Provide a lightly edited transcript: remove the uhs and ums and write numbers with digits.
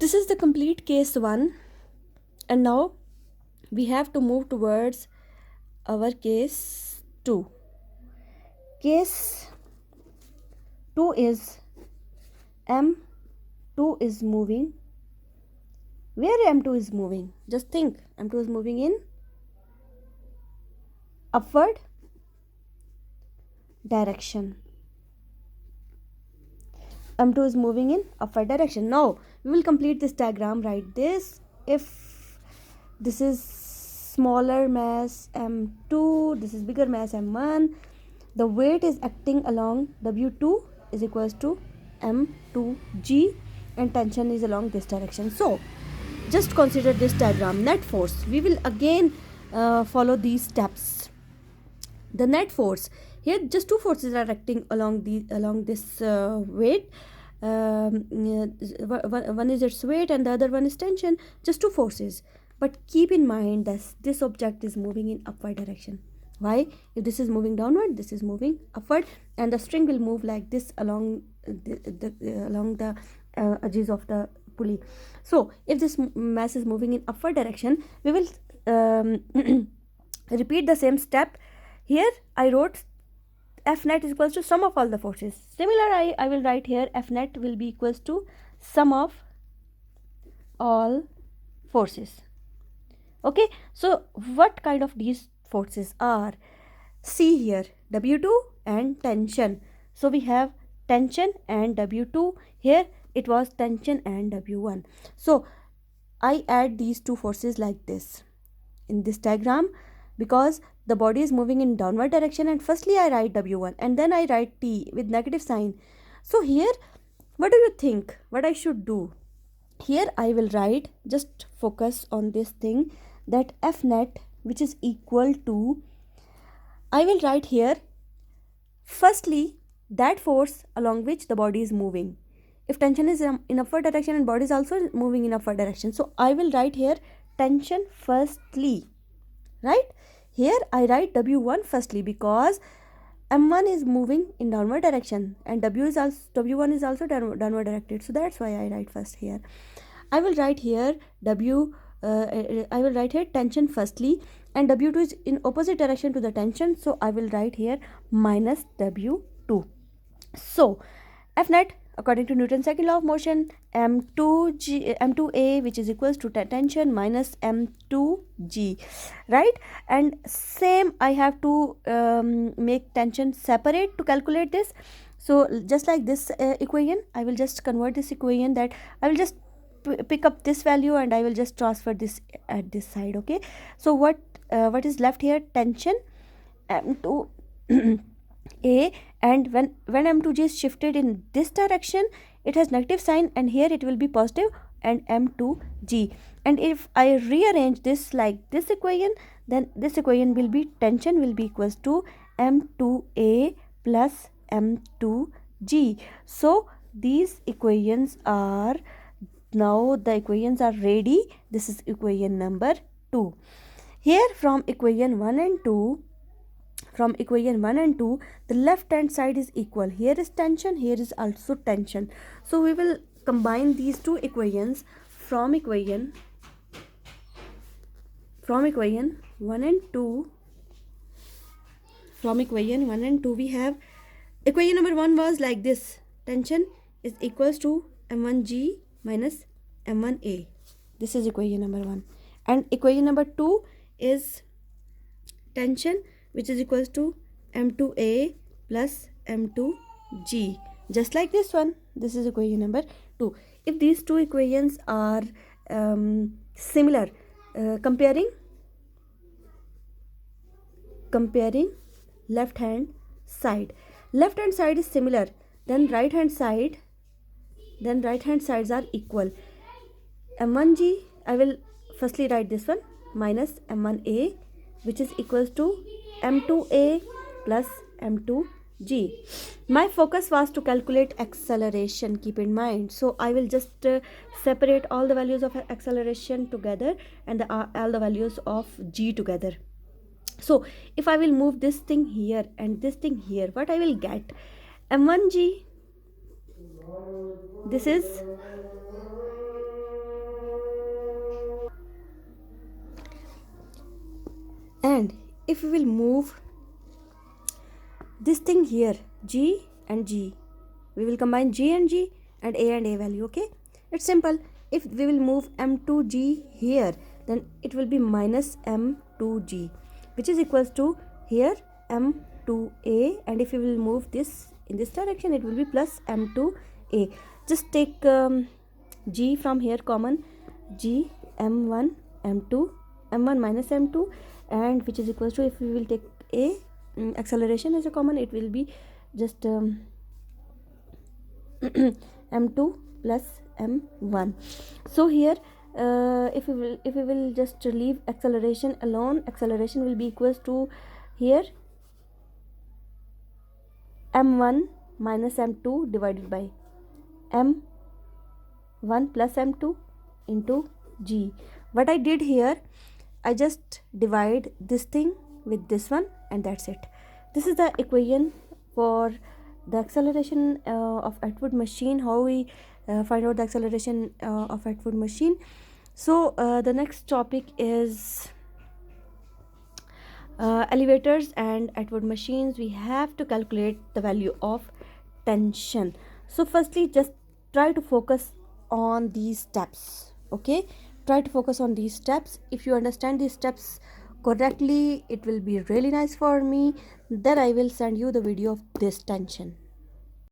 This is the complete case 1, and now we have to move towards our case 2. Case 2 is M2 is moving. Where M2 is moving? Just think, M2 is moving in upward direction. M2 is moving in upward direction. Now we will complete this diagram. Write this. If this is smaller mass M2, this is bigger mass M1, the weight is acting along W2 is equals to M2G, and tension is along this direction. So just consider this diagram. Net force, we will again follow these steps. The net force, here just two forces are acting along this weight. One is its weight and the other one is tension. Just two forces, but keep in mind that this object is moving in upward direction. Why? If this is moving downward, this is moving upward, and the string will move like this along the edges of the pulley. So if this mass is moving in upward direction, we will repeat the same step. Here I wrote F net is equals to sum of all the forces. Similar, I will write here F net will be equals to sum of all forces. Okay, so what kind of these forces are? See here, W2 and tension. So we have tension and W2. Here it was tension and W1. So I add these two forces like this in this diagram, because the body is moving in downward direction, and firstly I write W1 and then I write T with negative sign. So here, what do you think what I should do? Here I will write, just focus on this thing, that F net, which is equal to, I will write here firstly that force along which the body is moving. If tension is in upward direction and body is also moving in upward direction, so I will write here tension firstly, right? Here I write W1 firstly, because M1 is moving in downward direction and W1 is also downward directed, so that's why I write first here. I will write here I will write here tension firstly, and W2 is in opposite direction to the tension, so I will write here minus W2. So F net, according to Newton's second law of motion, M2A, which is equals to tension minus M2G, right? And same, I have to make tension separate to calculate this. So just like this equation, I will just convert this equation, that I will just pick up this value and I will just transfer this at this side. Okay, so what is left here? Tension M2 A, and when M2G is shifted in this direction, it has negative sign, and here it will be positive, and M2G. And if I rearrange this like this equation, then this equation will be tension will be equals to M2A plus M2G. So these equations are, now the equations are ready. This is equation number 2. Here from equation 1 and 2, the left hand side is equal. Here is tension, here is also tension. So we will combine these two equations from equation 1 and 2. From equation 1 and 2, we have equation number 1 was like this: tension is equals to M1G minus M1A. This is equation number 1. And equation number 2 is tension, which is equals to M2A plus M2G. Just like this one, this is equation number 2. If these two equations are similar, comparing left hand side is similar, then right hand sides are equal. M1G, I will firstly write this one, minus M1A, which is equals to M2A plus M2G. My focus was to calculate acceleration, keep in mind. So I will just separate all the values of acceleration together and all the values of G together. So if I will move this thing here and this thing here, what I will get? M1G, this is if we will move this thing here, G and G, we will combine G and G and A value. Okay, it's simple. If we will move M2G here, then it will be minus M2G, which is equals to here M2A, and if we will move this in this direction, it will be plus M2A. Just take G from here common, G M1 M2, M1 minus M2, and which is equals to, if we will take A acceleration as a common, it will be just M2 plus M1. So here if we will just leave acceleration alone, acceleration will be equals to here M1 minus M2 divided by M1 plus M2 into G. What I did here, I just divide this thing with this one, and that's it. This is the equation for the acceleration of Atwood machine, how we find out the acceleration of Atwood machine. So the next topic is elevators and Atwood machines. We have to calculate the value of tension. So firstly, just try to focus on these steps. Okay, try to focus on these steps. If you understand these steps correctly, it will be really nice for me. Then I will send you the video of this tension.